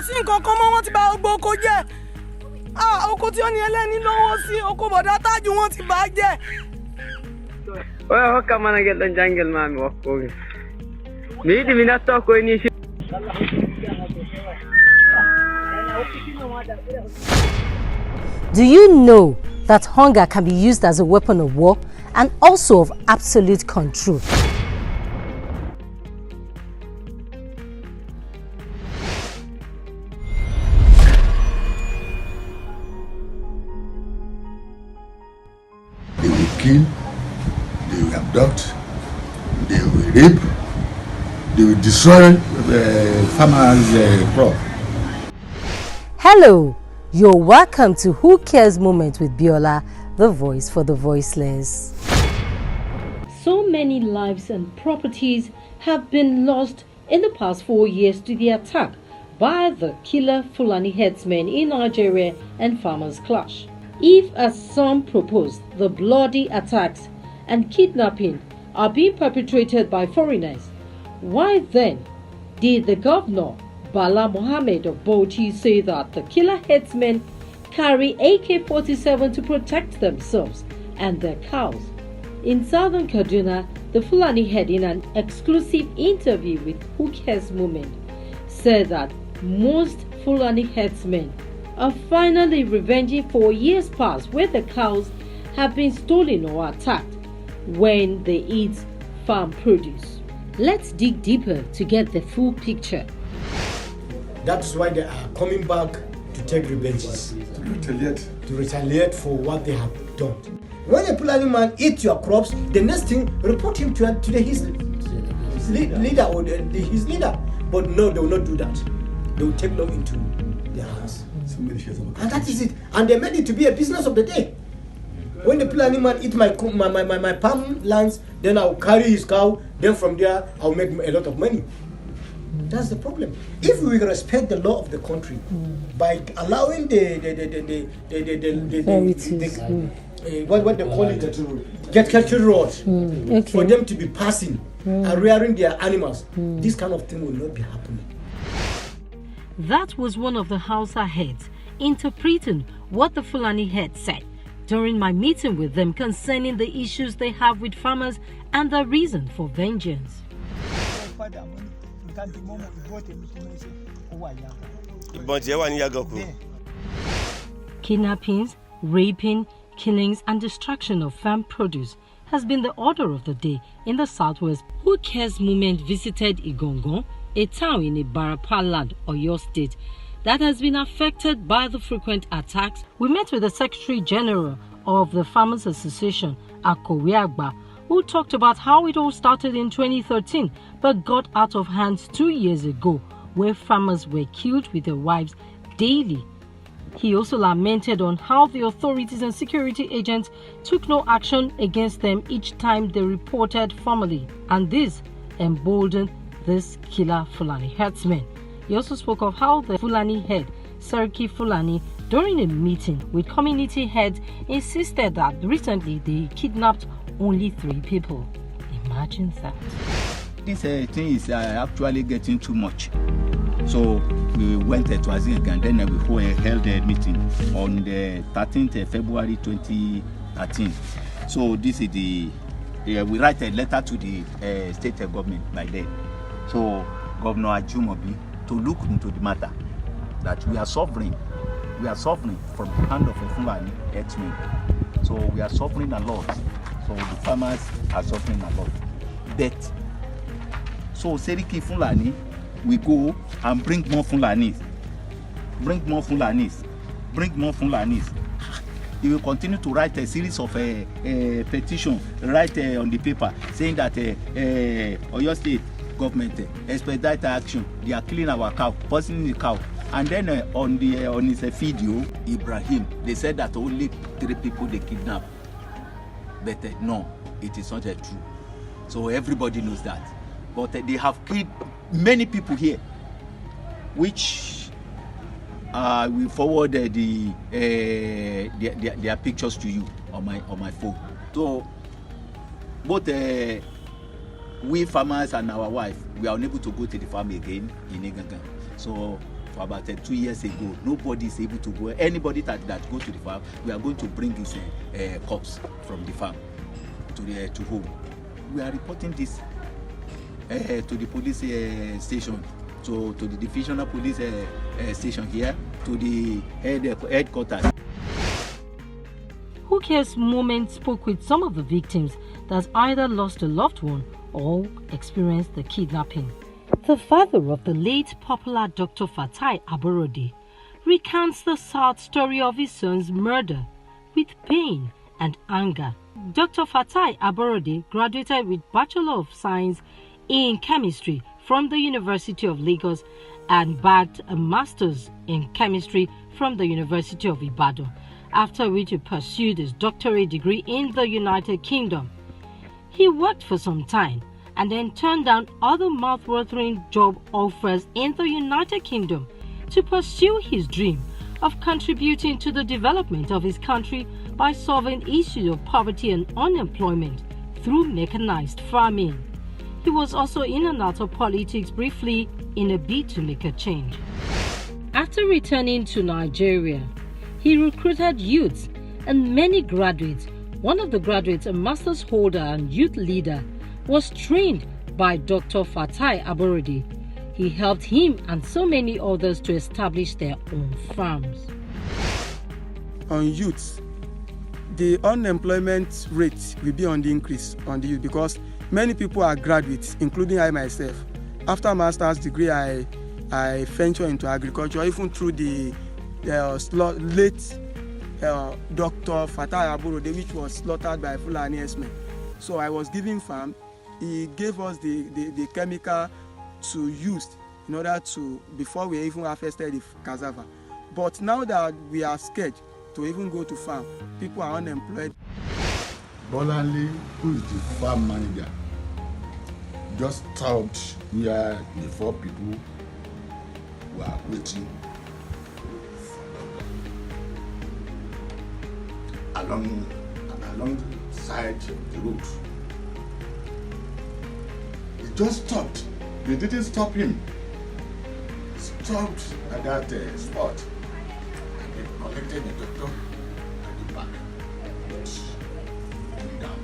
sí nǹkan kan mọ́ wọ́n ti bà gbogbo oko jẹ́. Oko tí ó ní ẹlẹ́ni lọ́wọ́ sí oko bọ̀dá Tájù wọ́n ti bà jẹ́. Oya hokka mana gelɗon jangel mami wakkoge. Mi yiɗi mi natta koye ni. Do you know that hunger can be used as a weapon of war and also of absolute control? They will kill, they will abduct, they will rape, they will destroy farmers' crop. Hello, you're welcome to Who Cares Moment with Biola, the voice for the voiceless. So many lives and properties have been lost in the past 4 years to the attack by the killer Fulani Herdsmen in Nigeria and farmers' clash. If, as some propose, the bloody attacks and kidnapping are being perpetrated by foreigners, why then did the governor Bala Mohammed of Bauchi say that the killer herdsmen carry AK-47 to protect themselves and their cows? In southern Kaduna, the Fulani head, in an exclusive interview with Who Cares Moment, said that most Fulani herdsmen are finally revenging for years past where the cows have been stolen or attacked when they eat farm produce. Let's dig deeper to get the full picture. That's why they are coming back to take revenges. To retaliate for what they have done. When a Fulani man eats your crops, the next thing, report him to his leader or his leader. But no, they will not do that. They will take law into their hands. And that is it. And they made it to be a business of the day. When the Fulani man eat my palm lands, then I'll carry his cow. Then from there, I'll make a lot of money. That's the problem. If we respect the law of the country by allowing what they call it, get cattle roads for them to be passing and rearing their animals, this kind of thing will not be happening. That was one of the Hausa heads interpreting what the Fulani head said during my meeting with them concerning the issues they have with farmers and the reason for vengeance. Kidnappings, raping, killings and destruction of farm produce has been the order of the day in the southwest. Who Cares Movement visited Igongon, a town in Ibarapa land, Oyo State, that has been affected by the frequent attacks. We met with the Secretary General of the Farmers Association, Akowe Agba, who talked about how it all started in 2013 but got out of hand 2 years ago, where farmers were killed with their wives daily. He also lamented on how the authorities and security agents took no action against them each time they reported formally, and this emboldened this killer Fulani herdsman. He also spoke of how the Fulani head, Seriki Fulani, during a meeting with community heads, insisted that recently they kidnapped only 3 people. Imagine that. This thing is actually getting too much. So we went to Azinga and then we held a meeting on the 13th February 2013. So this is the, we write a letter to the state government by then. So Governor Ajumobi to look into the matter that we are suffering from the hand of a Fulani herdsman. So we are suffering a lot. So the farmers are suffering a lot. But so Seriki Fulani, we go and bring more Fulanis. He will continue to write a series of petition, write on the paper saying that Oyo State government expedite action. They are killing our cow, poisoning the cow. And then on his video, Ibrahim, they said that only 3 people they kidnapped. But no, it is not true. So everybody knows that. But they have killed many people here, which we forward their pictures to you on my phone. So both we farmers and our wife, we are unable to go to the farm again in Egangan. So for about 2 years ago. Nobody is able to go. Anybody that goes to the farm, we are going to bring his corpse from the farm to home. We are reporting this to the police station, to the divisional police station here, to the headquarters. Who Cares Moment spoke with some of the victims that either lost a loved one or experienced the kidnapping. The father of the late popular Dr. Fatai Aborode recounts the sad story of his son's murder with pain and anger. Dr. Fatai Aborode graduated with Bachelor of Science in Chemistry from the University of Lagos and bagged a Master's in Chemistry from the University of Ibadan, after which he pursued his doctorate degree in the United Kingdom. He worked for some time and then turned down other mouth-watering job offers in the United Kingdom to pursue his dream of contributing to the development of his country by solving issues of poverty and unemployment through mechanized farming. He was also in and out of politics briefly in a bid to make a change. After returning to Nigeria, he recruited youths and many graduates. One of the graduates, a master's holder and youth leader, was trained by Dr. Fatai Aborode. He helped him and so many others to establish their own farms. On youths, the unemployment rate will be on the increase on the youth because many people are graduates, including I myself. After master's degree, I ventured into agriculture, even through the late Dr. Fatai Aborode, which was slaughtered by Fulani Herdsmen. So I was given farm. He gave us the chemical to use in order to, before we even harvested the cassava. But now that we are scared to even go to farm, people are unemployed. Bolanle, who is the farm manager, just stopped where the 4 people were waiting along the side of the road. He just stopped. They didn't stop him. Stopped at that spot. And they collected the doctor at the back. Put down.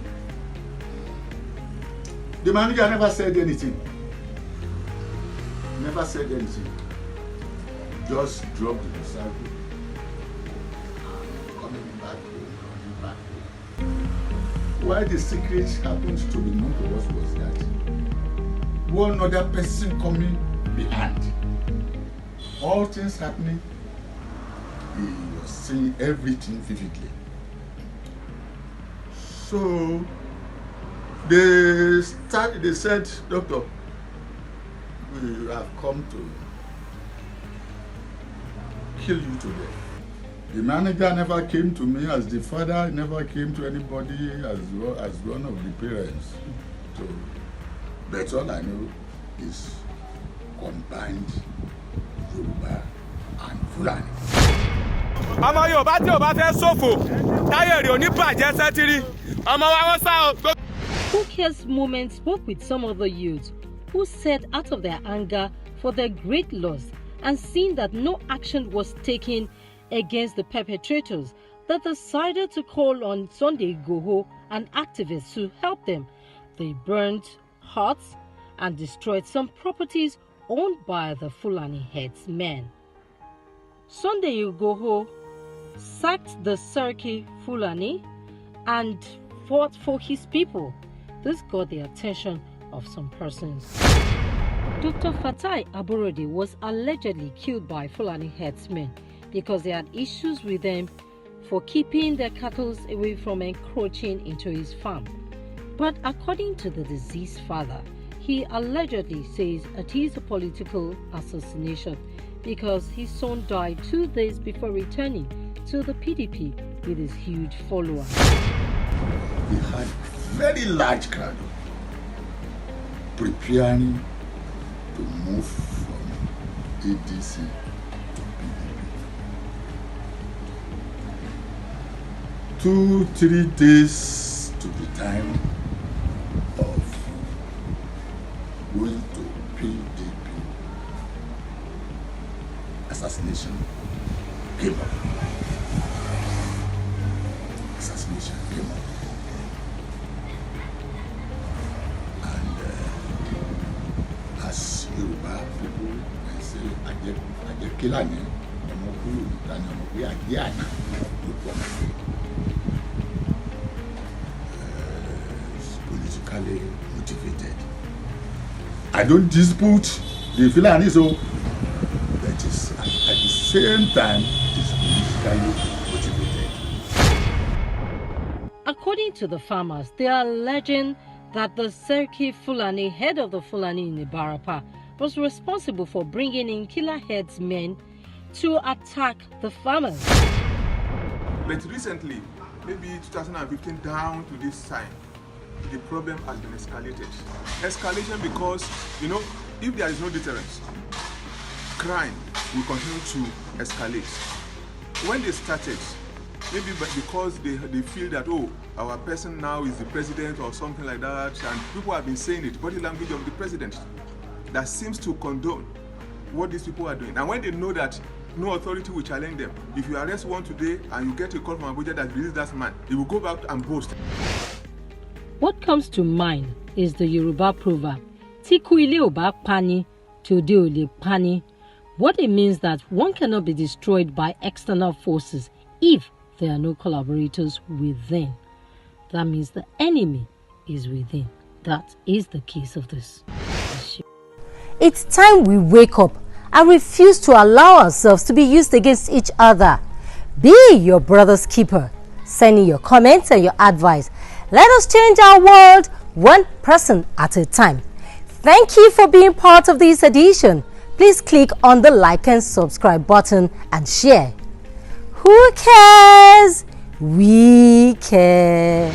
The manager never said anything. Never said anything. Just dropped the disciple. Why the secret happened to be known to us was that one other person coming behind, all things happening, he was seeing everything vividly. So they said, Doctor, we have come to kill you today. The manager never came to me, as the father never came to anybody, as one of the parents. So that's all I know is combined Yoruba and Fulani. Ọmọ Yorùbá tí ò bá fẹ́ ṣòfò, táyé rẹ̀ ò ní bàjẹ́ sẹ́tìrì. Ọmọ wa wọ́n sá o. Who Cares Moment spoke with some of the youths who said out of their anger for their great loss and seeing that no action was taken against the perpetrators, that decided to call on Sunday Igboho and activists to help them. They burned huts and destroyed some properties owned by the Fulani Herdsmen. Sunday Igboho sacked the Serki Fulani and fought for his people. This got the attention of some persons. Dr. Fatai Aborode was allegedly killed by Fulani Herdsmen because they had issues with them for keeping their cattle away from encroaching into his farm. But according to the deceased father, he allegedly says it is a political assassination because his son died 2 days before returning to the PDP with his huge followers. He had very large crowd preparing to move from ADC to PDP. 2-3 days to the time of going to PDP. assassination came up. Assassination came up. And as Yoruba people, I say, Aje Kilani, Omokulu, Tani, Ajana, politically motivated. I don't dispute the Fulani, so that is at the same time it is politically motivated. According to the farmers, they are alleging that the Serki Fulani, head of the Fulani in Ibarapa, was responsible for bringing in killer herdsmen to attack the farmers. But recently, maybe 2015 down to this time, the problem has been escalated. Escalation because, if there is no deterrence, crime will continue to escalate. When they started, maybe because they feel that, our person now is the president or something like that, and people have been saying it, body language of the president, that seems to condone what these people are doing. And when they know that no authority will challenge them, if you arrest one today and you get a call from Abuja that releases that man, he will go back and boast. What comes to mind is the Yoruba proverb, Tiku ile oba pani, tode ole pani. What it means that one cannot be destroyed by external forces if there are no collaborators within. That means the enemy is within. That is the case of this issue. It's time we wake up and refuse to allow ourselves to be used against each other. Be your brother's keeper. Send in your comments and your advice. Let us change our world one person at a time. Thank you for being part of this edition. Please click on the like and subscribe button and share. Who cares? We care.